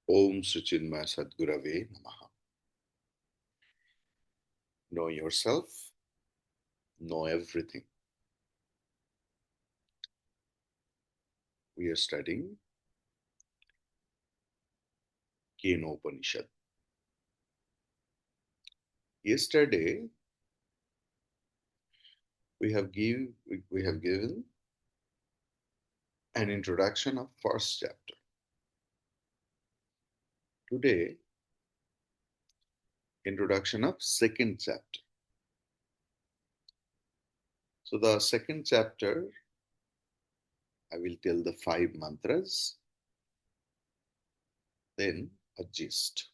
Om Sri Chinmaya Sadgurave Namaha. Know yourself, know everything. We are studying Kenopanishad. Yesterday, we have given an introduction of first chapter. Today, introduction of second chapter. So the second chapter, I will tell the 5 mantras, then a gist.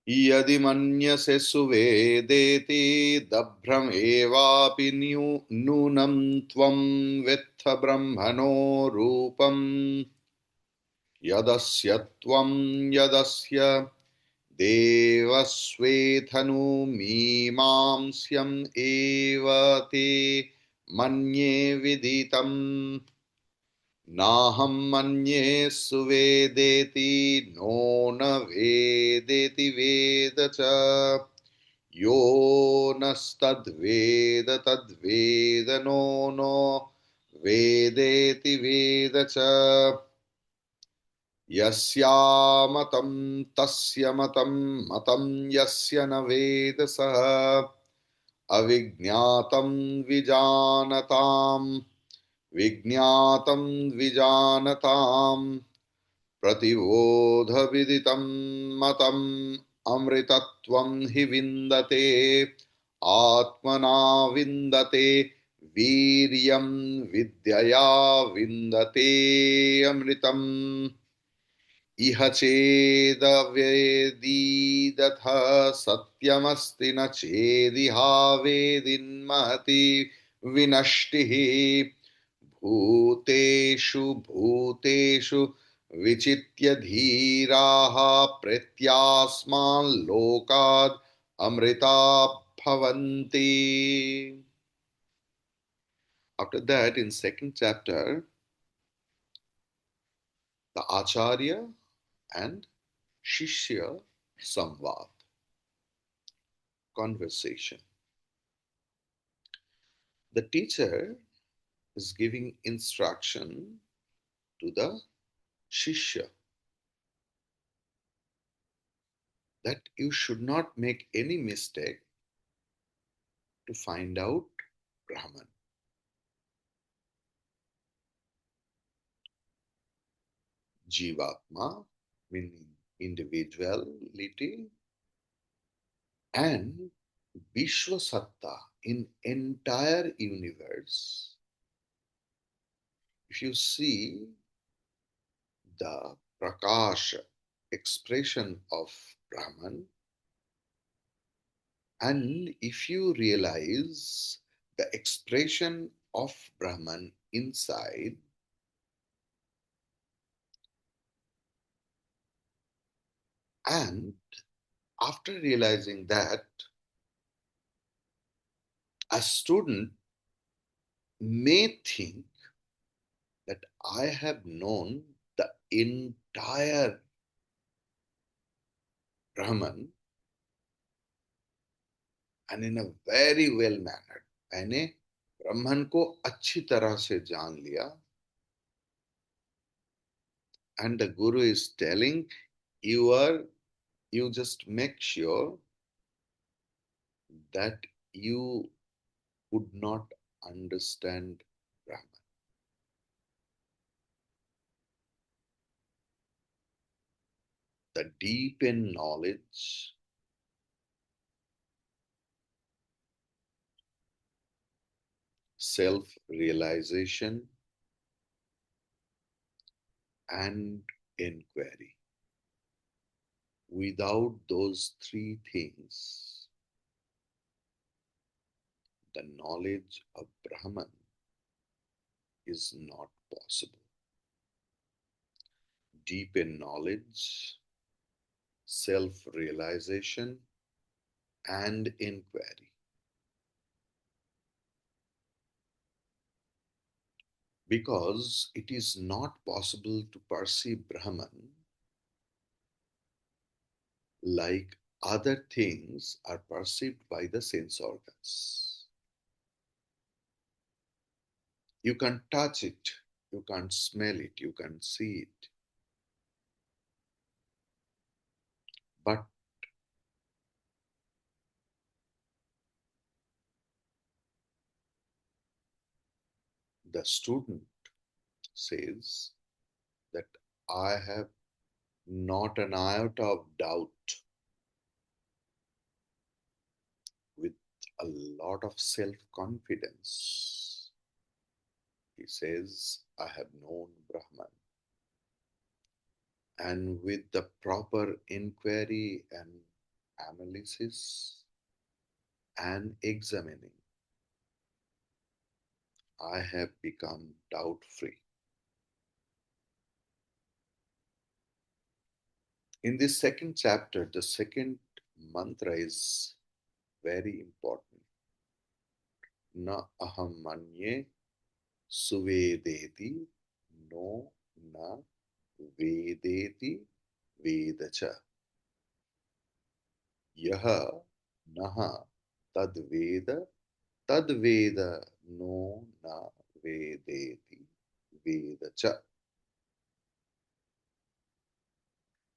यदि मन्यसे सुवेदेति दभ्रमेवापि नूनं त्वं वेत्थ ब्रह्मणो रूपम् यदस्य त्वं यदस्य देवस्वेथनुमीमांस्यम् एव ते मन्ये विदितम् नाहं मन्ये सुवेदेति नो न वेदेति वेद च यो नस्तद्वेद तद्वेद नो वेदेति वेद च यस्यामतं तस्य मतं मतं यस्य न वेद सः अविज्ञातं विजानताम् विज्ञातं विजानताम् प्रतिबोधविदितं मतम् अमृतत्वं हि विन्दते आत्मना विन्दते वीर्यं विद्यया विन्दते अमृतम् इह चेदवेदीदथ सत्यमस्ति न चेदिहावेदिन्महति विनष्टिः भूतेषु भूतेषु विचित्य धीराः प्रत्यास्माल्लोकाद् Amrita bhavanti. After that, in second chapter, the Acharya and Shishya Samvad, conversation. The teacher is giving instruction to the Shishya that you should not make any mistake to find out Brahman. Jivatma, meaning individuality, and Vishwasatta, in entire universe. If you see the Prakasha, expression of Brahman, and if you realize the expression of Brahman inside, and after realizing that, a student may think that I have known the entire Brahman and in a very well mannered. मैंने ब्रह्मन को अच्छी तरह से जान लिया. And the Guru is telling you just make sure that you would not understand Brahman. The deep in knowledge, self-realization, and inquiry. Without those three things, the knowledge of Brahman is not possible. Deep in knowledge, self-realization, and inquiry. because it is not possible to perceive Brahman like other things are perceived by the sense organs. You can't touch it, you can't smell it, you can't see it. But the student says that I have not an iota of doubt, with a lot of self confidence. He says, I have known Brahman. And with the proper inquiry and analysis and examining, I have become doubt free. In this second chapter, the second mantra is very important. Na aham manye suvedeti, no na vedeti vedacha. यह नह तद्वेद तद्वेद no न वेदेति वेद च.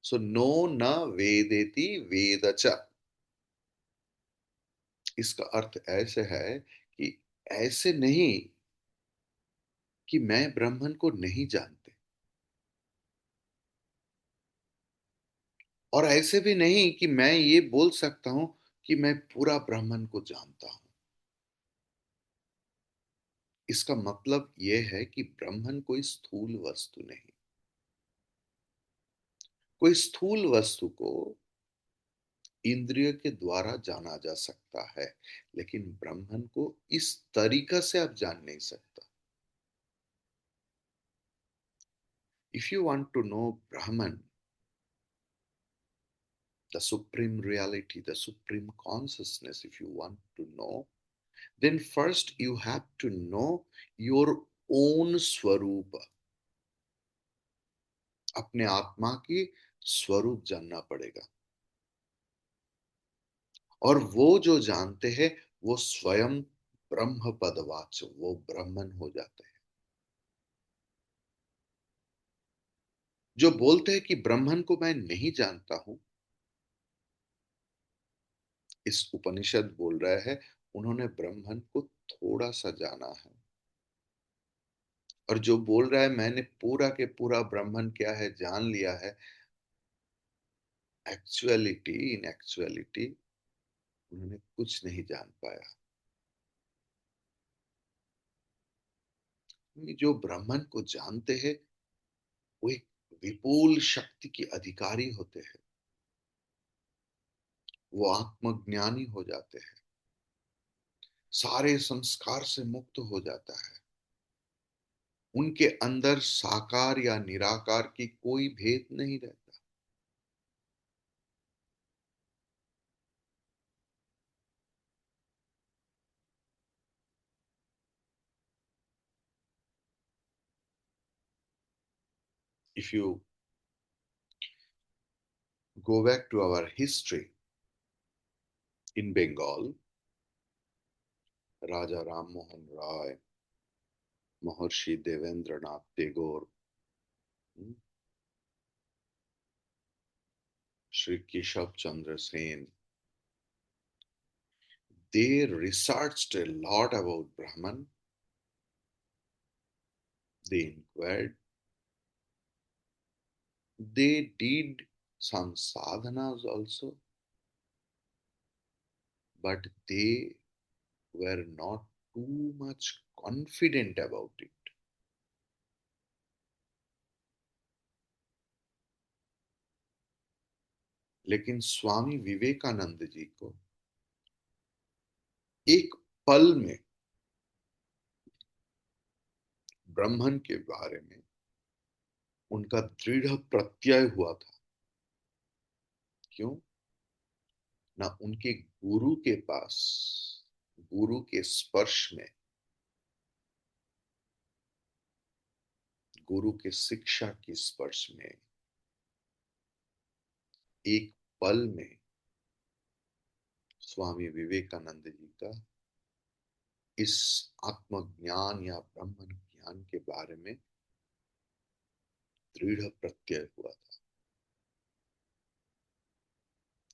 So no न वेदेति वेद च, इसका अर्थ ऐसे है कि ऐसे नहीं कि मैं ब्राह्मण को नहीं जानते, और ऐसे भी नहीं कि मैं ये बोल सकता हूं कि मैं पूरा ब्राह्मण को जानता हूं. इसका मतलब यह है कि ब्राह्मण कोई स्थूल वस्तु नहीं. कोई स्थूल वस्तु को इंद्रिय के द्वारा जाना जा सकता है, लेकिन ब्राह्मण को इस तरीका से आप जान नहीं सकता. If you want to know Brahman, the supreme reality, the supreme consciousness, if you want to know, then first you have to know your own स्वरूप. अपने आत्मा की स्वरूप जानना पड़ेगा. और वो जो जानते हैं वो स्वयं ब्रह्म पदवाच, वो ब्राह्मण हो जाते हैं. जो बोलते हैं कि ब्राह्मण को मैं नहीं जानता हूं, इस उपनिषद बोल रहा है उन्होंने ब्राह्मण को थोड़ा सा जाना है. और जो बोल रहा है मैंने पूरा के पूरा ब्राह्मण क्या है जान लिया है, इन एक्चुअलिटी उन्होंने कुछ नहीं जान पाया. जो ब्राह्मण को जानते हैं वो एक विपुल शक्ति के अधिकारी होते हैं. वो आत्मज्ञानी हो जाते हैं, सारे संस्कार से मुक्त हो जाता है. उनके अंदर साकार या निराकार की कोई भेद नहीं रहता. If you go back to our history in Bengal, Raja Ram Mohan Roy, Maharshi Devendranath Tagore, Sri Keshav Chandra Sen, they researched a lot about Brahman. They inquired. They did some sadhanas also, but they were not too much confident about it. लेकिन स्वामी विवेकानंद जी को एक पल में ब्राह्मण के बारे में उनका दृढ़ प्रत्यय हुआ था. क्यों? ना उनके गुरु के पास, गुरु के स्पर्श में गुरु के शिक्षा की स्पर्श में एक पल में स्वामी विवेकानंद जी का इस आत्मज्ञान या ब्रह्म ज्ञान के बारे में दृढ़ प्रत्यय हुआ था।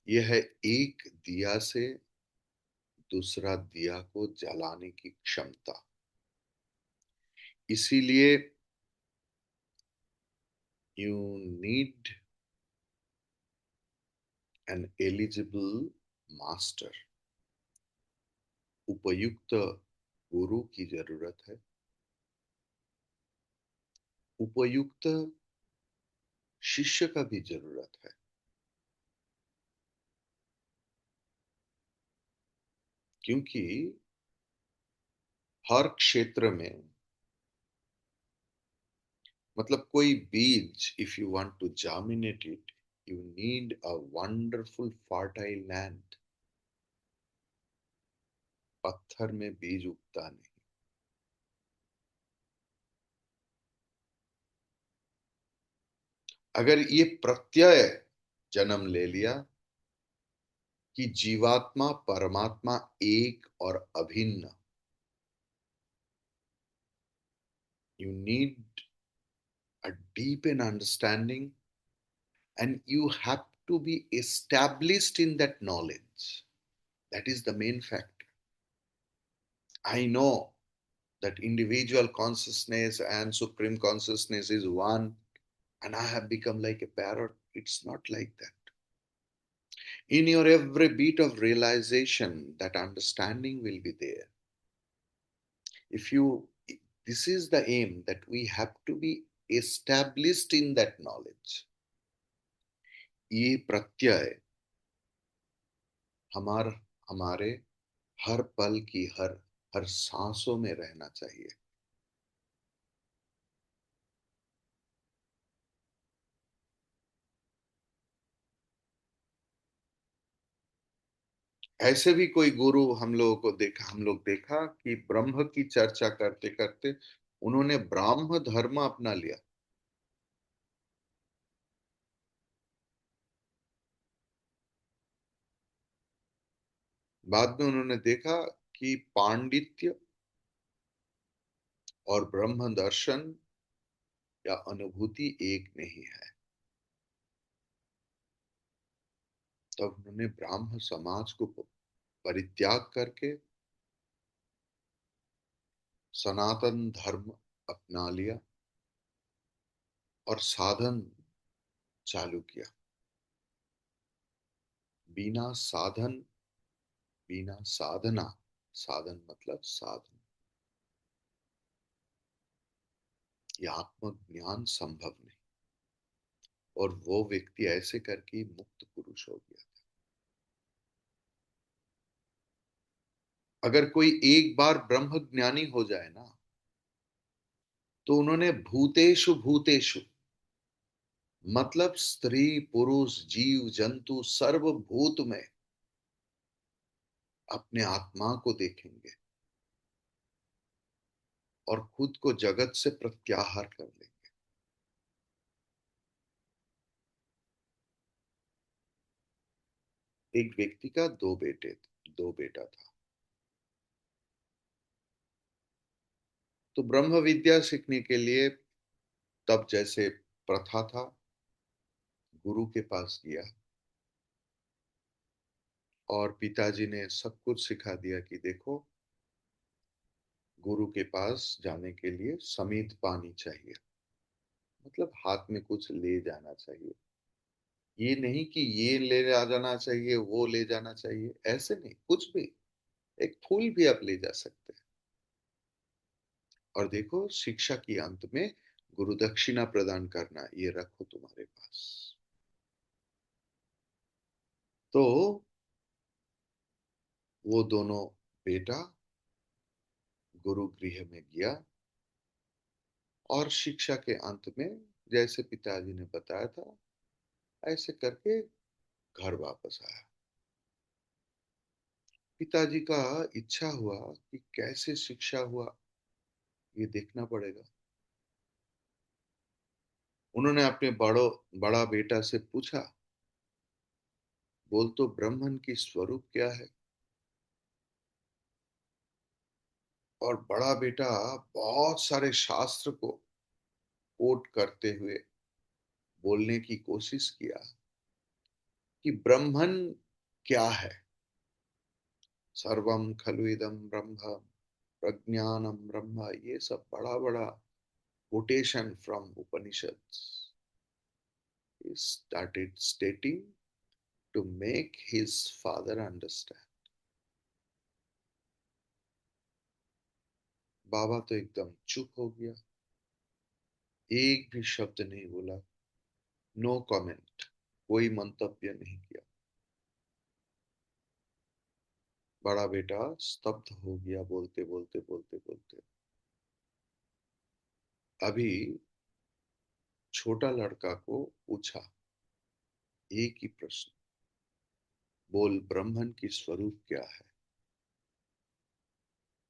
यह एक दिया से दूसरा दिया को जलाने की क्षमता। इसीलिए you need an eligible master, उपयुक्त गुरु की जरूरत है, उपयुक्त शिष्य का भी जरूरत है। क्योंकि हर क्षेत्र में, मतलब कोई बीज, if you want to germinate it, you need a wonderful fertile land. पत्थर में बीज उगता नहीं। अगर ये प्रत्यय जन्म ले लिया कि जीवात्मा परमात्मा एक और अभिन्न, you need a deep in understanding, and you have to be established in that knowledge. That is the main factor. I know that individual consciousness and supreme consciousness is one, and I have become like a parrot. It's not like that. In your every beat of realization, that understanding will be there. If you, this is the aim, that we have to be established in that knowledge. ये प्रत्यय हमारे हर पल की हर हर सांसों में रहना चाहिए। ऐसे भी कोई गुरु हम लोग देखा कि ब्रह्म की चर्चा करते करते उन्होंने ब्राह्म धर्म अपना लिया। बाद में उन्होंने देखा कि पांडित्य और ब्रह्म दर्शन या अनुभूति एक नहीं है। तब उन्होंने ब्राह्म समाज को परित्याग करके सनातन धर्म अपना लिया और साधन चालू किया। बिना साधन, बिना साधना, साधन मतलब साधन, ये आत्मज्ञान संभव नहीं। और वो व्यक्ति ऐसे करके मुक्त पुरुष हो गया। अगर कोई एक बार ब्रह्म ज्ञानी हो जाए ना, तो उन्होंने भूतेषु भूतेषु, मतलब स्त्री पुरुष जीव जंतु सर्वभूत में अपने आत्मा को देखेंगे और खुद को जगत से प्रत्याहार कर लेंगे। एक व्यक्ति का दो बेटा था। तो ब्रह्म विद्या सीखने के लिए तब जैसे प्रथा था, गुरु के पास गया और पिताजी ने सब कुछ सिखा दिया कि देखो, गुरु के पास जाने के लिए समीत पानी चाहिए, मतलब हाथ में कुछ ले जाना चाहिए। ये नहीं कि ये ले जाना चाहिए, वो ले जाना चाहिए, ऐसे नहीं, कुछ भी, एक फूल भी आप ले जा सकते हैं। और देखो, शिक्षा की अंत में गुरु दक्षिणा प्रदान करना, ये रखो तुम्हारे पास। तो वो दोनों बेटा गुरु गृह में गया और शिक्षा के अंत में जैसे पिताजी ने बताया था, ऐसे करके घर वापस आया। पिताजी का इच्छा हुआ कि कैसे शिक्षा हुआ, ये देखना पड़ेगा। उन्होंने अपने बड़ा बेटा से पूछा, बोल तो ब्रह्मन की स्वरूप क्या है। और बड़ा बेटा बहुत सारे शास्त्र को कोट करते हुए बोलने की कोशिश किया कि ब्रह्मन क्या है। सर्वम खलु इदम ब्रह्म, प्रज्ञानम ब्रह्म, ये सब बड़ा बड़ा quotation from Upanishad started stating to make his father understand. बाबा तो एकदम चुप हो गया, एक भी शब्द नहीं बोला, नो कमेंट, कोई मंतव्य नहीं किया। बड़ा बेटा स्तब्ध हो गया, बोलते बोलते बोलते बोलते। अभी छोटा लड़का को पूछा एक ही प्रश्न, बोल ब्रह्मन की स्वरूप क्या है।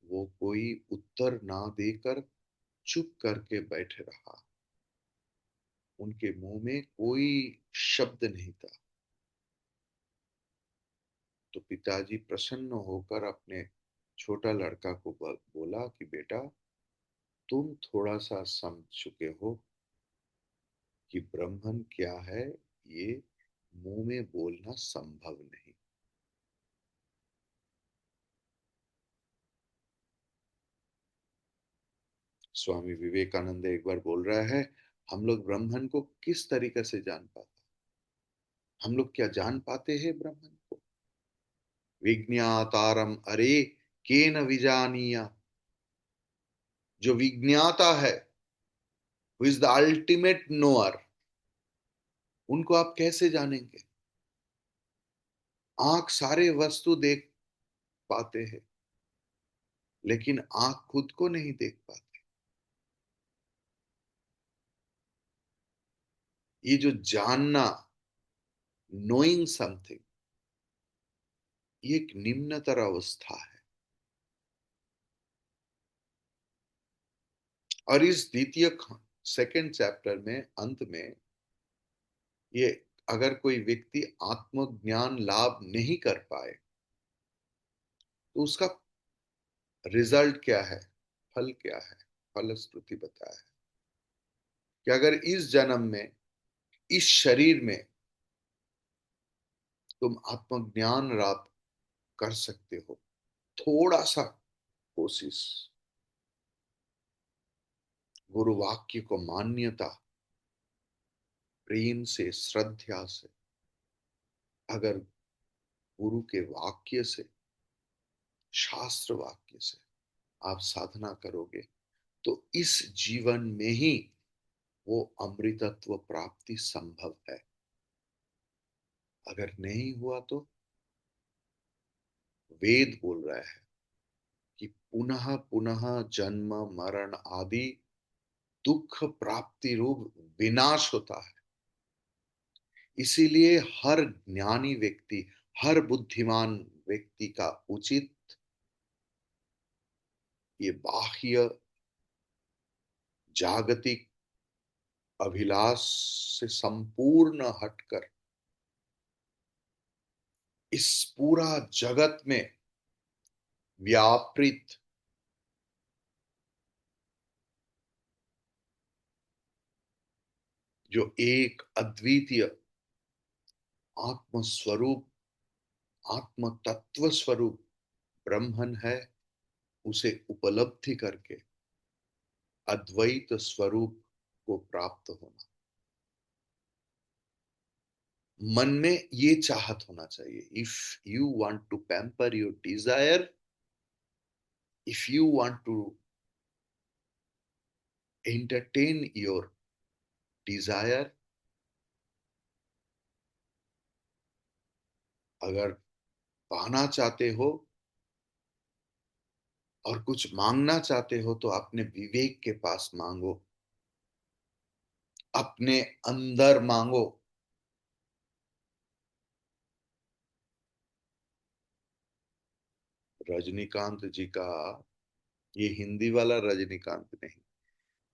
वो कोई उत्तर ना देकर चुप करके बैठे रहा, उनके मुंह में कोई शब्द नहीं था। तो पिताजी प्रसन्न होकर अपने छोटा लड़का को बोला कि बेटा, तुम थोड़ा सा समझ चुके हो कि ब्रह्मन क्या है, ये मुंह में बोलना संभव नहीं। स्वामी विवेकानंद एक बार बोल रहा है, हम लोग ब्रह्मन को किस तरीके से जान पाते, हम लोग क्या जान पाते हैं ब्रह्मन को। विज्ञातारम अरे केन विजानीया, जो विज्ञाता है, who is the ultimate knower, उनको आप कैसे जानेंगे। आंख सारे वस्तु देख पाते हैं, लेकिन आंख खुद को नहीं देख पाते। ये जो जानना, नोइंग समथिंग, ये एक निम्नतर अवस्था है। और इस द्वितीय सेकंड चैप्टर में अंत में ये, अगर कोई व्यक्ति आत्मज्ञान लाभ नहीं कर पाए तो उसका रिजल्ट क्या है, फल क्या है। फलश्रुति बताया है कि अगर इस जन्म में, इस शरीर में तुम आत्मज्ञान प्राप्त कर सकते हो, थोड़ा सा कोशिश, गुरु वाक्य को मान्यता, प्रेम से, श्रद्धा से, अगर गुरु के वाक्य से, शास्त्र वाक्य से आप साधना करोगे तो इस जीवन में ही वो अमृतत्व प्राप्ति संभव है। अगर नहीं हुआ तो वेद बोल रहा है कि पुनः पुनः जन्म मरण आदि दुख प्राप्ति रूप विनाश होता है। इसीलिए हर ज्ञानी व्यक्ति, हर बुद्धिमान व्यक्ति का उचित ये बाह्य जागतिक अभिलाष से संपूर्ण हटकर इस पूरा जगत में व्यापृत जो एक अद्वितीय आत्म स्वरूप, आत्म तत्व स्वरूप ब्रह्मन है, उसे उपलब्धि करके अद्वैत स्वरूप को प्राप्त होना। मन में ये चाहत होना चाहिए, if you want to pamper your desire, if you want to entertain your desire, अगर पाना चाहते हो और कुछ मांगना चाहते हो तो अपने विवेक के पास मांगो, अपने अंदर मांगो। रजनीकांत जी का, ये हिंदी वाला रजनीकांत नहीं,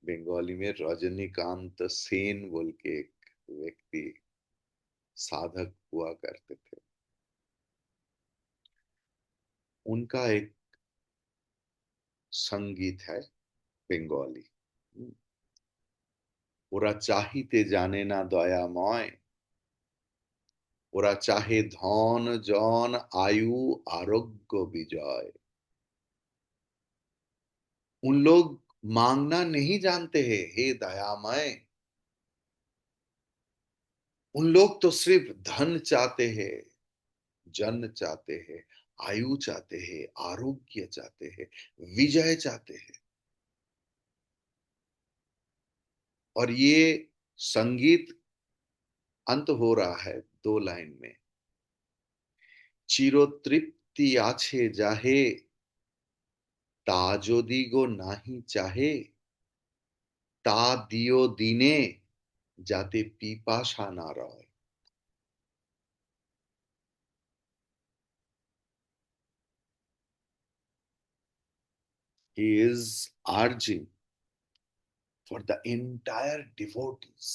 बंगाली में रजनीकांत सेन बोल के एक व्यक्ति साधक हुआ करते थे। उनका एक संगीत है बंगाली। ওরা চাহিতে জানে না দয়াময়, ওরা चाहे धन जन आयु आरोग्य विजय। उन लोग मांगना नहीं जानते हैं हे दयामय। उन लोग तो सिर्फ धन चाहते हैं, जन चाहते हैं, आयु चाहते हैं, आरोग्य चाहते हैं, विजय चाहते हैं। और ये संगीत अंत हो रहा है दो लाइन में। চিরতৃপ্তি আছে যাহে, তা যদি গো নাহি চাহে, তা দিও দিনে যাতে পিপাসা না রয়। He is urging for the entire devotees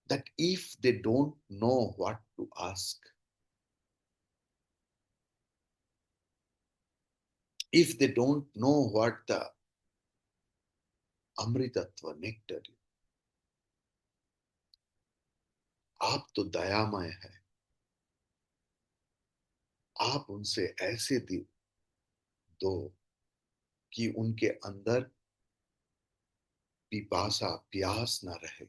that if they don't know what to ask, if they don't know what the अमृतत्व नेक्टर, आप तो दयामय है, आप उनसे ऐसे दो कि उनके अंदर पिपासा प्यास न रहे,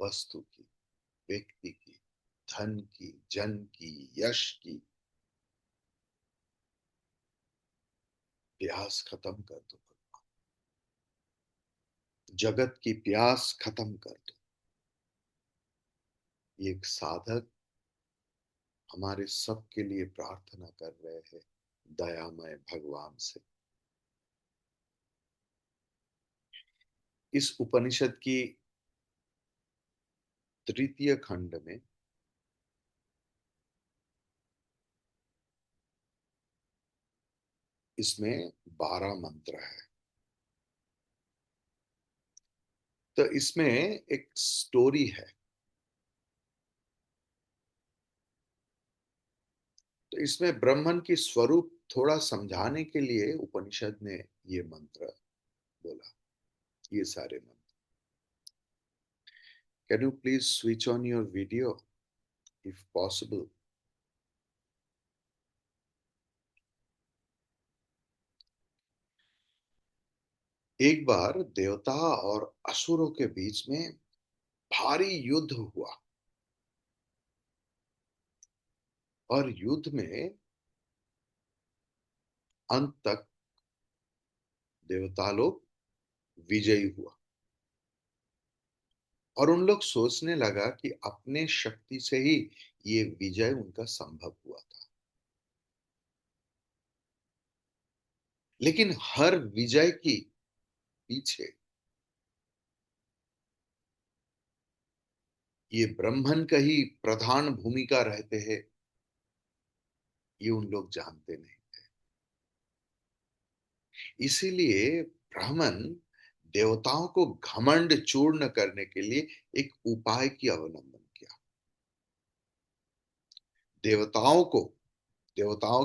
वस्तु की, व्यक्ति की, धन की, जन की, यश की। प्यास खत्म कर दो, जगत की प्यास खत्म कर दो। एक साधक हमारे सब के लिए प्रार्थना कर रहे हैं दयामय भगवान से। इस उपनिषद की तृतीय खंड में इसमें 12 मंत्र है। तो इसमें एक स्टोरी है। तो इसमें ब्रह्मन की स्वरूप थोड़ा समझाने के लिए उपनिषद ने ये मंत्र बोला, ये सारे मंत्र। Can you please switch on your video if possible. एक बार देवता और असुरों के बीच में भारी युद्ध हुआ और युद्ध में अंत तक देवता लोग विजयी हुआ। और उन लोग सोचने लगा कि अपने शक्ति से ही ये विजय उनका संभव हुआ था। लेकिन हर विजय की पीछे ये ब्रह्मन का ही प्रधान भूमिका रहते हैं, ये उन लोग जानते नहीं। इसीलिए ब्राह्मण देवताओं को घमंड चूर्ण करने के लिए एक उपाय की अवलंबन किया। देवताओं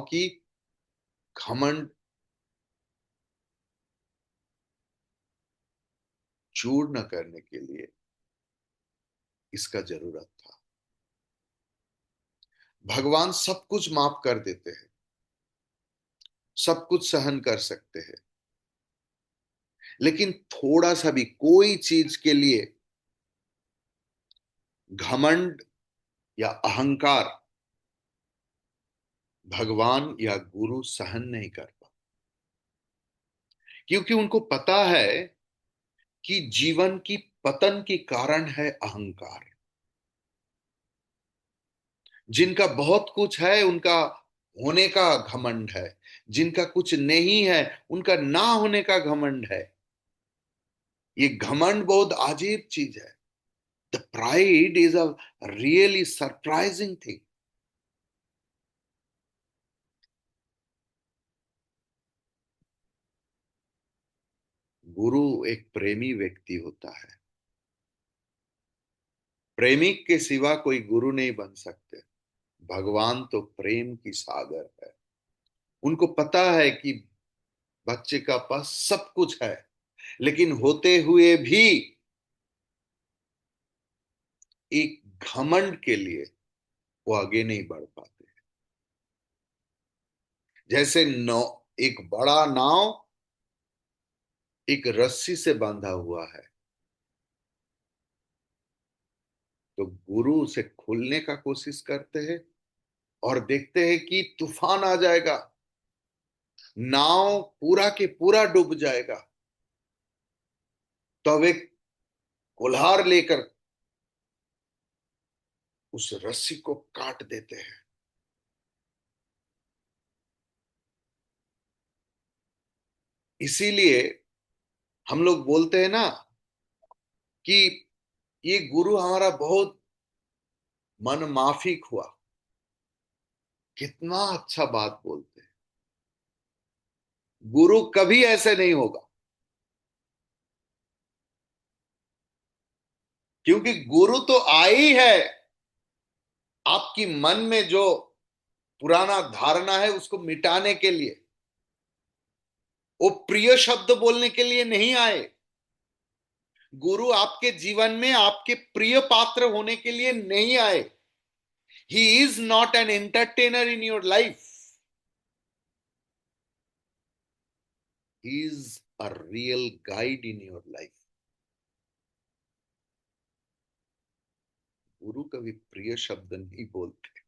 की घमंड चूर्ण करने के लिए इसका जरूरत था। भगवान सब कुछ माफ कर देते हैं, सब कुछ सहन कर सकते हैं, लेकिन थोड़ा सा भी कोई चीज के लिए घमंड या अहंकार भगवान या गुरु सहन नहीं कर पाते, क्योंकि उनको पता है कि जीवन की पतन की कारण है अहंकार। जिनका बहुत कुछ है उनका होने का घमंड है, जिनका कुछ नहीं है उनका ना होने का घमंड है। ये घमंड बहुत अजीब चीज है। The pride is a really surprising thing. गुरु एक प्रेमी व्यक्ति होता है। प्रेमिक के सिवा कोई गुरु नहीं बन सकते। भगवान तो प्रेम की सागर है। उनको पता है कि बच्चे का पास सब कुछ है, लेकिन होते हुए भी एक घमंड के लिए वो आगे नहीं बढ़ पाते। जैसे नौ एक बड़ा नाव एक रस्सी से बांधा हुआ है, तो गुरु उसे खोलने का कोशिश करते हैं और देखते हैं कि तूफान आ जाएगा, नाव पूरा के पूरा डूब जाएगा। तो अब एक कुल्हाड़ लेकर उस रस्सी को काट देते हैं। इसीलिए हम लोग बोलते हैं ना कि ये गुरु हमारा बहुत मन माफिक हुआ। कितना अच्छा बात बोलते हैं। गुरु कभी ऐसे नहीं होगा, क्योंकि गुरु तो आई है आपकी मन में जो पुराना धारणा है उसको मिटाने के लिए। वो प्रिय शब्द बोलने के लिए नहीं आए। गुरु आपके जीवन में आपके प्रिय पात्र होने के लिए नहीं आए। He is not an entertainer in your life. He is a real guide in your life. गुरु कभी प्रिय शब्द नहीं बोलते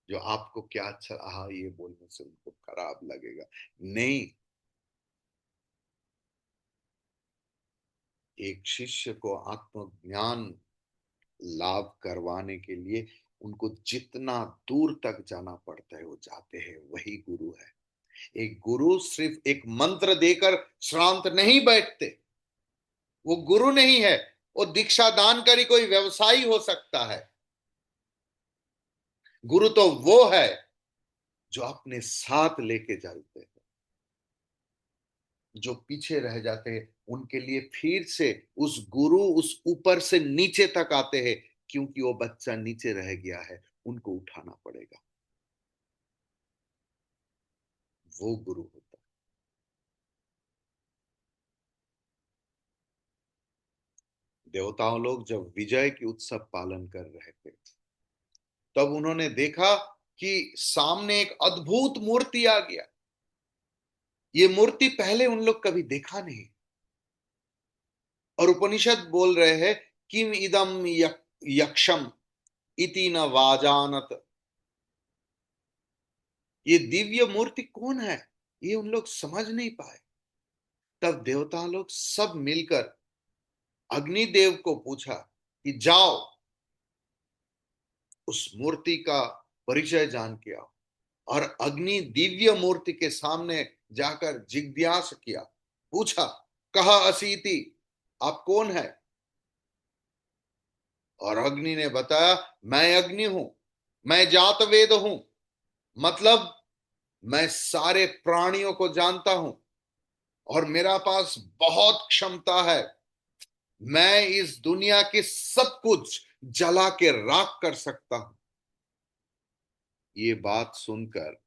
जो आपको क्या अच्छा, हाँ ये बोलने से उनको खराब लगेगा। नहीं, एक शिष्य को आत्मज्ञान लाभ करवाने के लिए उनको जितना दूर तक जाना पड़ता है वो जाते हैं। वही गुरु है। एक गुरु सिर्फ एक मंत्र देकर श्रांत नहीं बैठते। वो गुरु नहीं है। वो दीक्षा दान करी कोई व्यवसायी हो सकता है। गुरु तो वो है जो अपने साथ लेके चलते हैं। जो पीछे रह जाते हैं उनके लिए फिर से उस गुरु उस ऊपर से नीचे तक आते हैं, क्योंकि वो बच्चा नीचे रह गया है, उनको उठाना पड़ेगा। वो गुरु होता है। देवताओं लोग जब विजय की उत्सव पालन कर रहे थे, तब उन्होंने देखा कि सामने एक अद्भुत मूर्ति आ गया। ये मूर्ति पहले उन लोग कभी देखा नहीं। और उपनिषद बोल रहे हैं किम इदम यक्षम इति न वाजानत। ये दिव्य मूर्ति कौन है, ये उन लोग समझ नहीं पाए। तब देवता लोग सब मिलकर अग्निदेव को पूछा कि जाओ उस मूर्ति का परिचय जान के आओ। और अग्नि दिव्य मूर्ति के सामने जाकर जिज्ञासा किया, पूछा, कहा असीति, आप कौन है? और अग्नि ने बताया, मैं अग्नि हूं, मैं जात वेद हूं। मतलब मैं सारे प्राणियों को जानता हूं और मेरा पास बहुत क्षमता है। मैं इस दुनिया के सब कुछ जला के राख कर सकता हूं। ये बात सुनकर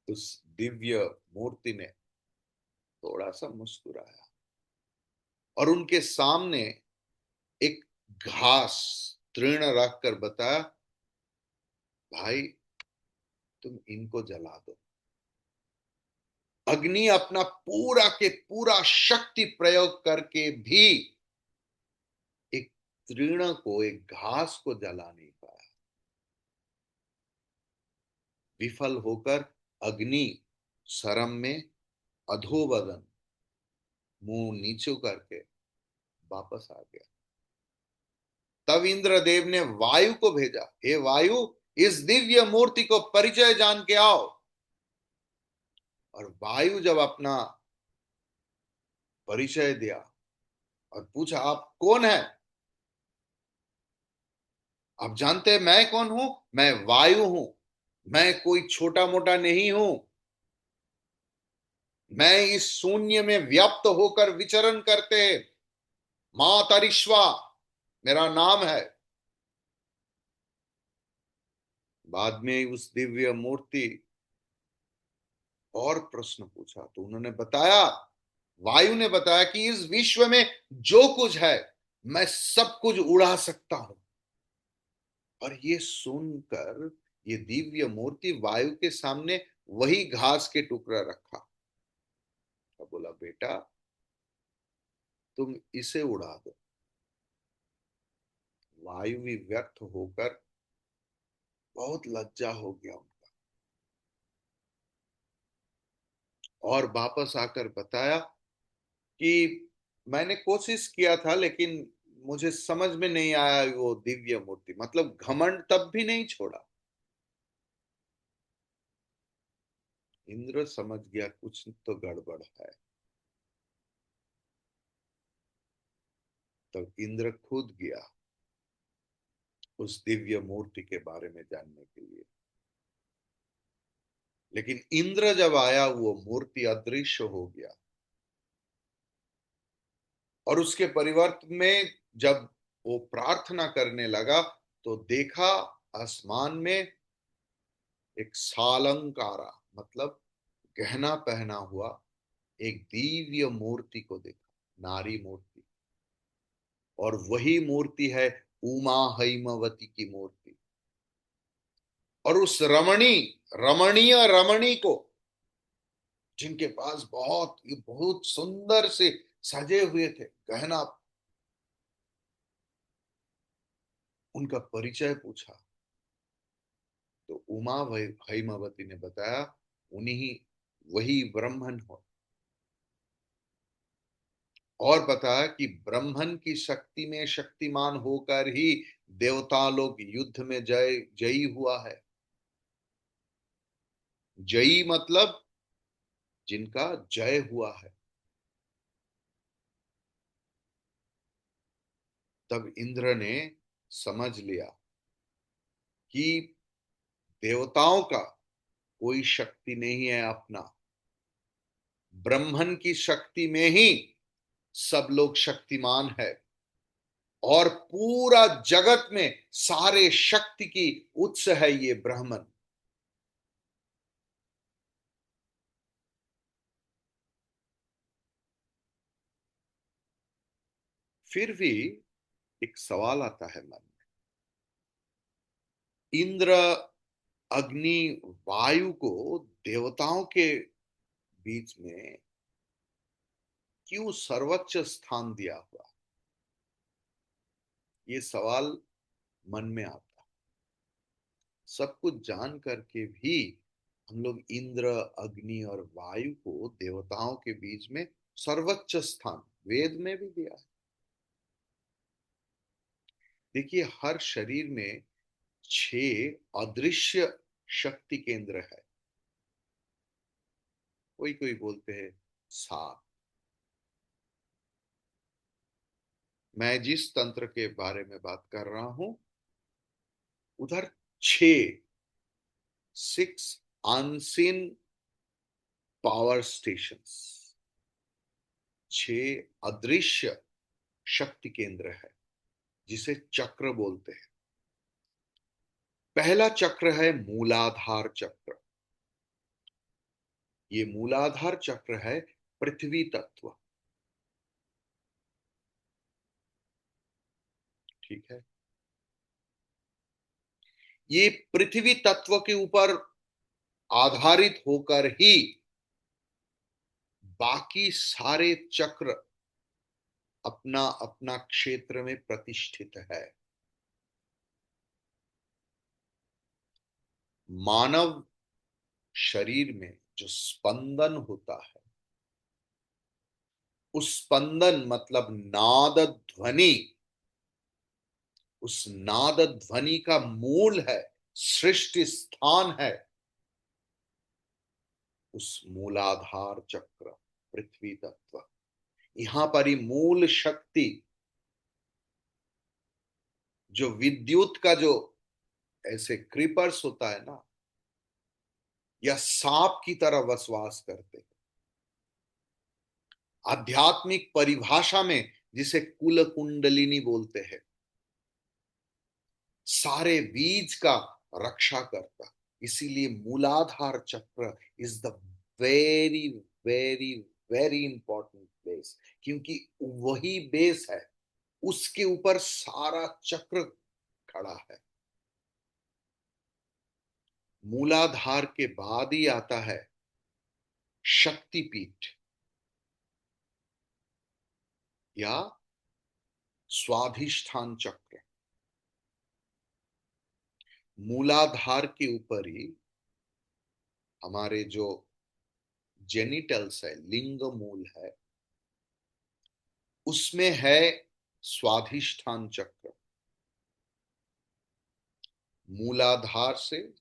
उस दिव्य मूर्ति ने थोड़ा सा मुस्कुराया और उनके सामने एक घास तृण रखकर बताया, भाई तुम इनको जला दो। अग्नि अपना पूरा के पूरा शक्ति प्रयोग करके भी एक तृण को, एक घास को जला नहीं पाया। विफल होकर अग्नि शर्म में अधोबदन मुंह नीचू करके वापस आ गया। तब इंद्रदेव ने वायु को भेजा, हे वायु, इस दिव्य मूर्ति को परिचय जान के आओ। और वायु जब अपना परिचय दिया और पूछा, आप कौन है? आप जानते हैं मैं कौन हूं? मैं वायु हूं। मैं कोई छोटा मोटा नहीं हूं। मैं इस शून्य में व्याप्त होकर विचरण करते हैं। मां तरिश्वा मेरा नाम है। बाद में उस दिव्य मूर्ति और प्रश्न पूछा तो उन्होंने बताया, वायु ने बताया कि इस विश्व में जो कुछ है मैं सब कुछ उड़ा सकता हूं। और ये सुनकर ये दिव्य मूर्ति वायु के सामने वही घास के टुकड़ा रखा और बोला, बेटा तुम इसे उड़ा दो। वायु भी व्यर्थ होकर बहुत लज्जा हो गया उनका, और वापस आकर बताया कि मैंने कोशिश किया था लेकिन मुझे समझ में नहीं आया वो दिव्य मूर्ति, मतलब घमंड तब भी नहीं छोड़ा। इंद्र समझ गया कुछ तो गड़बड़ है। तब इंद्र खुद गया उस दिव्य मूर्ति के बारे में जानने के लिए। लेकिन इंद्र जब आया वो मूर्ति अदृश्य हो गया, और उसके परिवर्तन में जब वो प्रार्थना करने लगा तो देखा आसमान में एक सालंकारा, मतलब गहना पहना हुआ एक दिव्य मूर्ति को देखा, नारी मूर्ति। और वही मूर्ति है उमा हैमवती की मूर्ति। और उस रमणीय को, जिनके पास बहुत सुंदर से सजे हुए थे गहना, उनका परिचय पूछा तो उमा हैमवती ने बताया, उन्हीं वही ब्राह्मण हो। और बताया कि ब्राह्मण की शक्ति में शक्तिमान होकर ही देवता लोग युद्ध में जयी हुआ है। जयी मतलब जिनका जय हुआ है। तब इंद्र ने समझ लिया कि देवताओं का कोई शक्ति नहीं है अपना, ब्राह्मण की शक्ति में ही सब लोग शक्तिमान है। और पूरा जगत में सारे शक्ति की उत्स है ये ब्राह्मण। फिर भी एक सवाल आता है मन में, इंद्र, अग्नि, वायु को देवताओं के बीच में क्यों सर्वोच्च स्थान दिया हुआ? ये सवाल मन में आता है। सब कुछ जान करके भी हम लोग इंद्र, अग्नि और वायु को देवताओं के बीच में सर्वोच्च स्थान वेद में भी दिया है। देखिए, हर शरीर में 6 अदृश्य शक्ति केंद्र है। कोई कोई बोलते हैं 7। मैं जिस तंत्र के बारे में बात कर रहा हूं उधर 6, 6 अनसीन पावर स्टेशंस, 6 अदृश्य शक्ति केंद्र है जिसे चक्र बोलते हैं। पहला चक्र है मूलाधार चक्र। ये मूलाधार चक्र है पृथ्वी तत्व। ठीक है, ये पृथ्वी तत्व के ऊपर आधारित होकर ही बाकी सारे चक्र अपना अपना क्षेत्र में प्रतिष्ठित है। मानव शरीर में जो स्पंदन होता है, उस स्पंदन मतलब नाद ध्वनि, उस नाद ध्वनि का मूल है, सृष्टि स्थान है उस मूलाधार चक्र, पृथ्वी तत्व। यहां पर ही मूल शक्ति, जो विद्युत का जो ऐसे क्रीपर्स होता है ना, या सांप की तरह वसवास करते हैं। आध्यात्मिक परिभाषा में जिसे कुल कुंडलिनी बोलते हैं, सारे बीज का रक्षा करता। इसीलिए मूलाधार चक्र is the very very very important place, क्योंकि वही बेस है, उसके ऊपर सारा चक्र खड़ा है। मूलाधार के बाद ही आता है शक्तिपीठ या स्वाधिष्ठान चक्र। मूलाधार के ऊपर ही हमारे जो जेनिटल्स है, लिंग मूल है, उसमें है स्वाधिष्ठान चक्र। मूलाधार से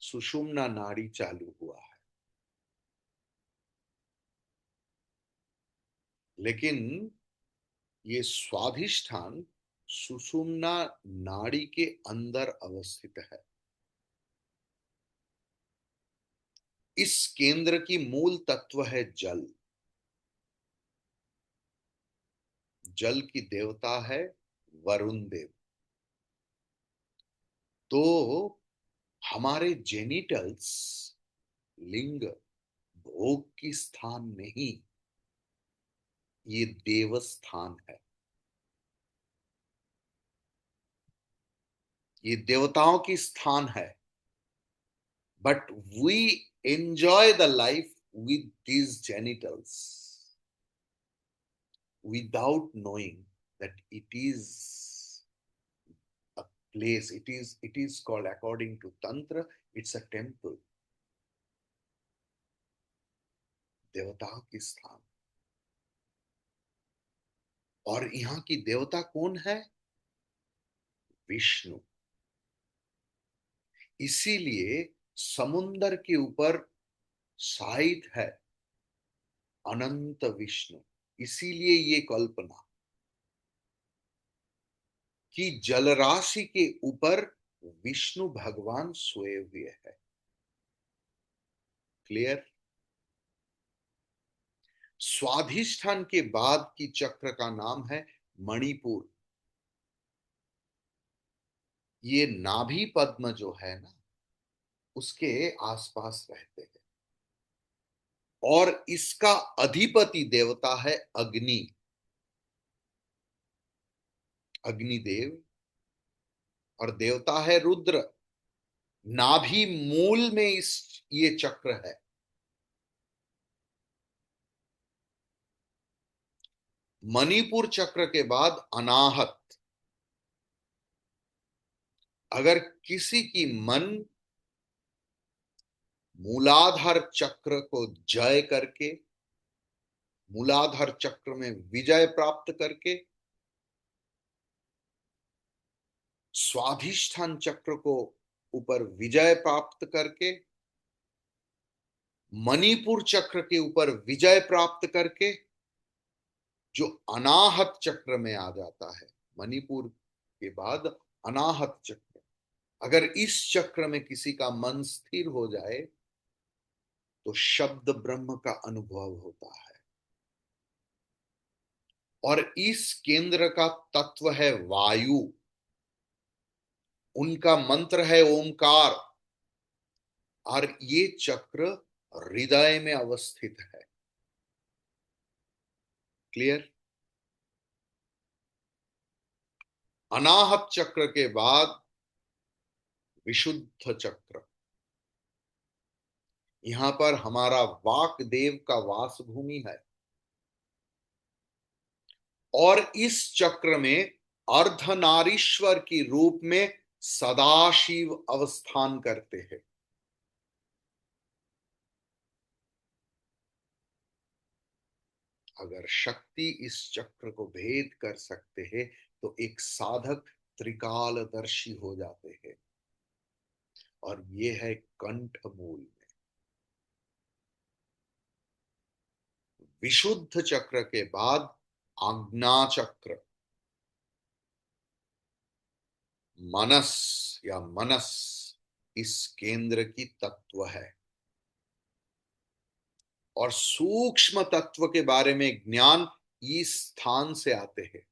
सुषुम्ना नाड़ी चालू हुआ है, लेकिन ये स्वाधिष्ठान सुषुम्ना नाड़ी के अंदर अवस्थित है। इस केंद्र की मूल तत्व है जल। जल की देवता है वरुण देव। तो हमारे जेनिटल्स, लिंग, भोग की स्थान नहीं, ये देवस्थान है। ये देवताओं की स्थान है। But we enjoy the life with these genitals without knowing that it is a place. It is called, according to tantra, it's a temple, देवताओं की स्थान। और यहाँ की देवता कौन है? विष्णु। इसीलिए समुंदर के ऊपर शायित है अनंत विष्णु। इसीलिए ये कल्पना कि जलराशि के ऊपर विष्णु भगवान सोए हुए हैं। क्लियर? स्वाधिष्ठान के बाद की चक्र का नाम है मणिपुर। ये नाभि पद्म जो है ना, उसके आसपास रहते हैं। और इसका अधिपति देवता है अग्नि, अग्निदेव। और देवता है रुद्र। नाभि मूल में ये चक्र है। मणिपुर चक्र के बाद अनाहत। अगर किसी की मन मूलाधार चक्र को जय करके, मूलाधार चक्र में विजय प्राप्त करके, स्वाधिष्ठान चक्र को ऊपर विजय प्राप्त करके, मणिपुर चक्र के ऊपर विजय प्राप्त करके जो अनाहत चक्र में आ जाता है, मणिपुर के बाद अनाहत चक्र। अगर इस चक्र में किसी का मन स्थिर हो जाए तो शब्द ब्रह्म का अनुभव होता है। और इस केंद्र का तत्व है वायु। उनका मंत्र है ओमकार। और ये चक्र हृदय में अवस्थित है। क्लियर? अनाहत चक्र के बाद विशुद्ध चक्र। यहां पर हमारा वाक देव का वास भूमि है। और इस चक्र में अर्धनारीश्वर की रूप में सदाशिव अवस्थान करते हैं। अगर शक्ति इस चक्र को भेद कर सकते हैं तो एक साधक त्रिकालदर्शी हो जाते हैं। और ये है कंठ मूल में। विशुद्ध चक्र के बाद आज्ञा चक्र, मनस या मनस, इस केंद्र की तत्व है। और सूक्ष्म तत्व के बारे में ज्ञान इस स्थान से आते हैं।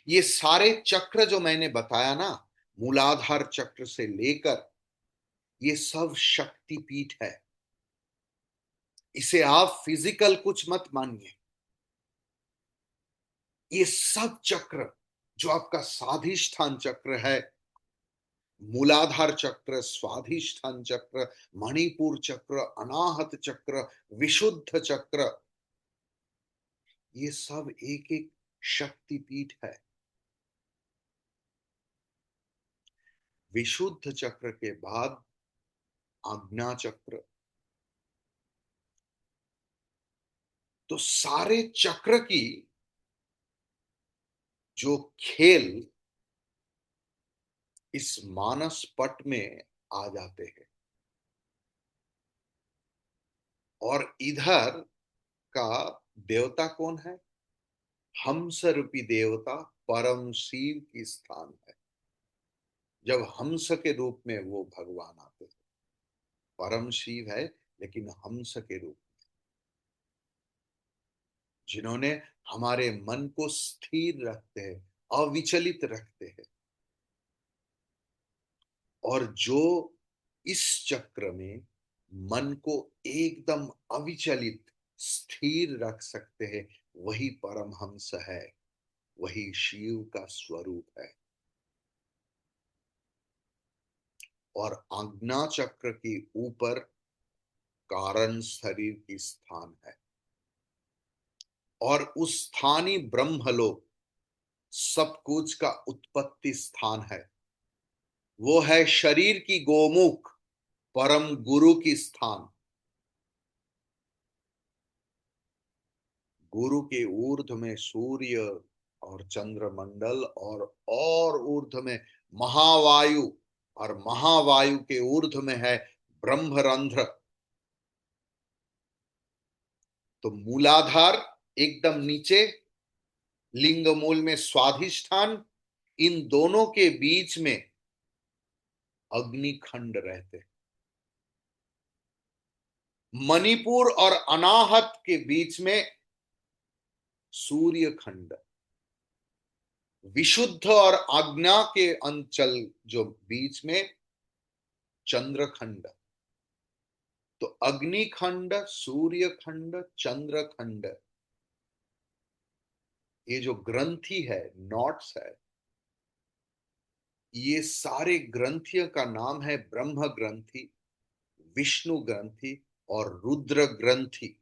ये सारे चक्र जो मैंने बताया ना, मूलाधार चक्र से लेकर, ये सब शक्तिपीठ है। इसे आप फिजिकल कुछ मत मानिए। ये सब चक्र जो आपका स्वाधिष्ठान चक्र है, मूलाधार चक्र, स्वाधिष्ठान चक्र, मणिपुर चक्र, अनाहत चक्र, विशुद्ध चक्र, ये सब एक एक शक्तिपीठ है। विशुद्ध चक्र के बाद आज्ञा चक्र। तो सारे चक्र की जो खेल इस मानस पट में आ जाते हैं। और इधर का देवता कौन है? हंस रूपी देवता परम शिव की स्थान है। जब हंस के रूप में वो भगवान आते हैं, परम शिव है लेकिन हंस के रूप, जिन्होंने हमारे मन को स्थिर रखते हैं, अविचलित रखते हैं। और जो इस चक्र में मन को एकदम अविचलित स्थिर रख सकते हैं, वही परमहंस है, वही शिव का स्वरूप है। और आज्ञा चक्र के ऊपर कारण शरीर की स्थान है। और उस स्थानीय ब्रह्मलोक सब कुछ का उत्पत्ति स्थान है। वो है शरीर की गोमुख परम गुरु की स्थान। गुरु के ऊर्ध में सूर्य और चंद्रमंडल, और ऊर्ध में महावायु, और महावायु के ऊर्ध में है ब्रह्मरंध्र। तो मूलाधार एकदम नीचे, लिंग मूल में स्वाधिष्ठान, इन दोनों के बीच में अग्निखंड रहते हैं। मणिपुर और अनाहत के बीच में सूर्य खंड। विशुद्ध और आज्ञा के अंचल जो बीच में चंद्रखंड। तो अग्निखंड, सूर्य खंड, चंद्र खंड, ये जो ग्रंथि है, नॉट्स है, ये सारे ग्रंथियों का नाम है ब्रह्म ग्रंथि, विष्णु ग्रंथि और रुद्र ग्रंथि।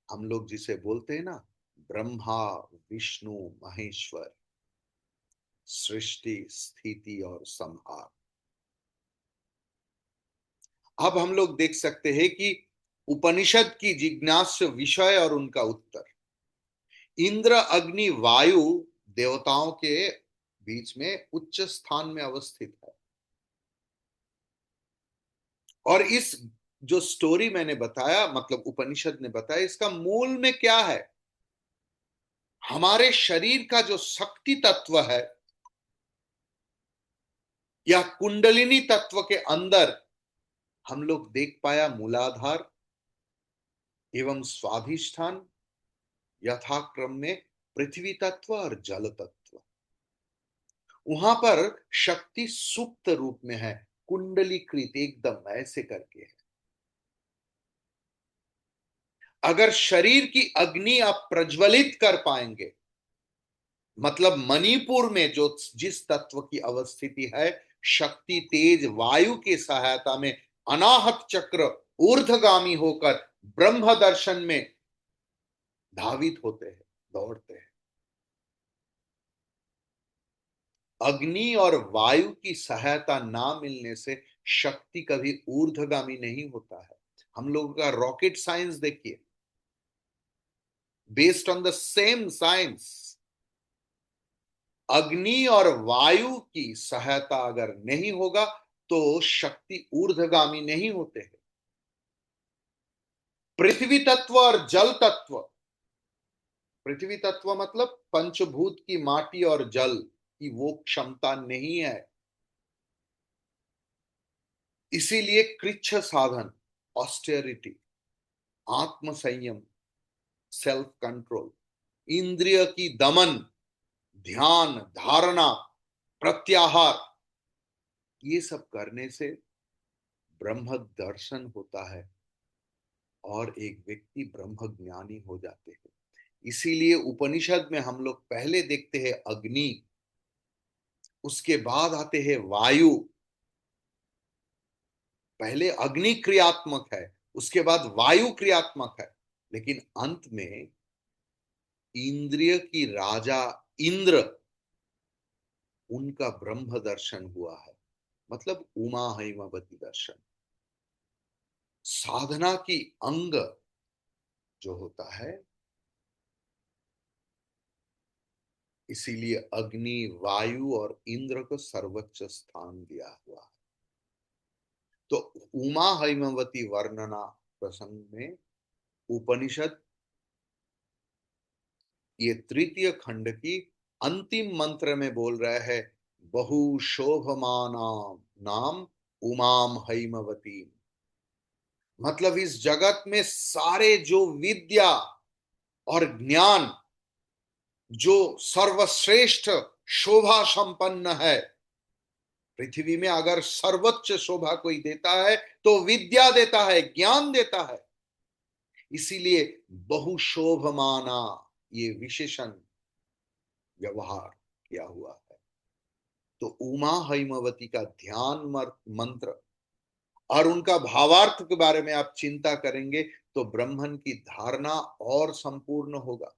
हम लोग जिसे बोलते हैं ना, ब्रह्मा विष्णु महेश्वर, सृष्टि स्थिति और संहार। अब हम लोग देख सकते हैं कि उपनिषद की जिज्ञास्य विषय और उनका उत्तर। इंद्र अग्नि वायु देवताओं के बीच में उच्च स्थान में अवस्थित है। और इस जो स्टोरी मैंने बताया, मतलब उपनिषद ने बताया, इसका मूल में क्या है? हमारे शरीर का जो शक्ति तत्व है, या कुंडलिनी तत्व के अंदर हम लोग देख पाया मूलाधार एवं स्वाधिष्ठान, यथाक्रम में पृथ्वी तत्व और जल तत्व। वहां पर शक्ति सुप्त रूप में है, कुंडलीकृत एकदम ऐसे करके है। अगर शरीर की अग्नि आप प्रज्वलित कर पाएंगे, मतलब मणिपुर में जो जिस तत्व की अवस्थिति है, शक्ति तेज वायु की सहायता में अनाहत चक्र ऊर्ध्वगामी होकर ब्रह्म दर्शन में धावित होते हैं, दौड़ते हैं। अग्नि और वायु की सहायता ना मिलने से शक्ति कभी ऊर्ध्वगामी नहीं होता है। हम लोगों का रॉकेट साइंस देखिए, based on the same science, अग्नि और वायु की सहायता अगर नहीं होगा तो शक्ति ऊर्ध्वगामी नहीं होते हैं। पृथ्वी तत्व और जल तत्व, पृथ्वी तत्व मतलब पंचभूत की माटी और जल की वो क्षमता नहीं है। इसीलिए कृच्छ साधन, ऑस्टेरिटी, आत्म संयम, सेल्फ कंट्रोल, इंद्रिय की दमन, ध्यान, धारणा, प्रत्याहार, ये सब करने से ब्रह्म दर्शन होता है और एक व्यक्ति ब्रह्म ज्ञानी हो जाते हैं। इसीलिए उपनिषद में हम लोग पहले देखते हैं अग्नि, उसके बाद आते हैं वायु। पहले अग्नि क्रियात्मक है, उसके बाद वायु क्रियात्मक है, लेकिन अंत में इंद्रिय की राजा इंद्र, उनका ब्रह्म दर्शन हुआ है, मतलब उमा हिमवती दर्शन। साधना की अंग जो होता है, इसीलिए अग्नि, वायु और इंद्र को सर्वोच्च स्थान दिया हुआ है। तो उमा हिमवती वर्णना प्रसंग में उपनिषद ये तृतीय खंड की अंतिम मंत्र में बोल रहा है, बहु शोभमाना नाम उमाम हिमवती। मतलब इस जगत में सारे जो विद्या और ज्ञान जो सर्वश्रेष्ठ शोभा संपन्न है, पृथ्वी में अगर सर्वोच्च शोभा कोई देता है तो विद्या देता है, ज्ञान देता है। इसीलिए बहुशोभमाना ये विशेषण व्यवहार किया हुआ है। तो उमा हिमवती का ध्यान मंत्र और उनका भावार्थ के बारे में आप चिंता करेंगे तो ब्रह्मन की धारणा और संपूर्ण होगा।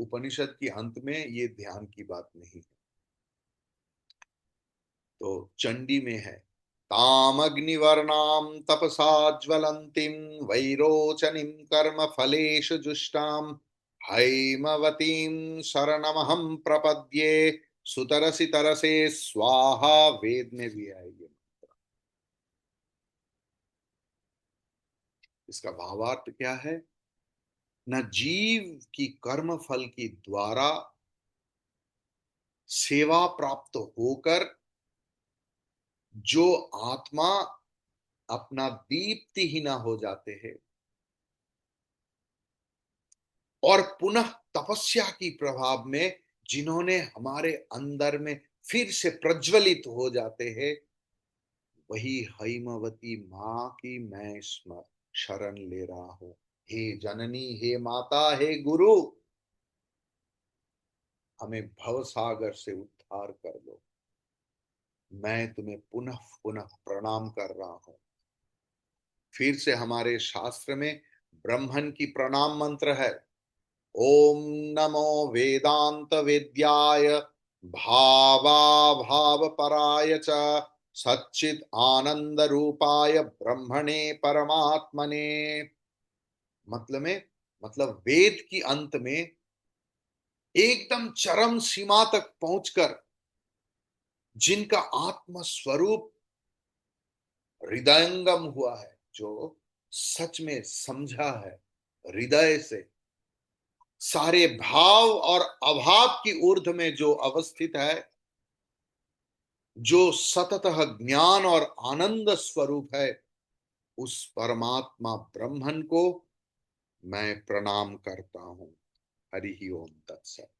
उपनिषद की अंत में ये ध्यान की बात नहीं है। तो चंडी में है, ताम अग्निवर्णाम तपसा ज्वलंतीम वैरोचनीम कर्म फलेषु जुष्टाम हैमवतीम शरणमहं प्रपद्ये सुतरसी तरसे स्वाहा। वेद में भी है ये। इसका भावार्थ क्या है? न जीव की कर्म फल की द्वारा सेवा प्राप्त होकर जो आत्मा अपना दीप्तिहीन हो जाते हैं और पुनः तपस्या की प्रभाव में जिन्होंने हमारे अंदर में फिर से प्रज्वलित हो जाते हैं, वही हिमवती मां की मैं शरण ले रहा हूं। हे जननी, हे माता, हे गुरु, हमें भव सागर से उद्धार कर लो। मैं तुम्हें पुनः पुनः प्रणाम कर रहा हूं। फिर से हमारे शास्त्र में ब्रह्मन की प्रणाम मंत्र है, ओम नमो वेदांत वेद्याय भावा भाव पराय च सच्चित आनंद रूपाय ब्रह्मणे परमात्मने। मतलब वेद की अंत में एकदम चरम सीमा तक पहुंचकर जिनका आत्म स्वरूप हृदयंगम हुआ है, जो सच में समझा है हृदय से, सारे भाव और अभाव की ऊर्ध्व में जो अवस्थित है, जो सततः ज्ञान और आनंद स्वरूप है, उस परमात्मा ब्रह्मन को मैं प्रणाम करता हूं। हरि ओम तत्सत।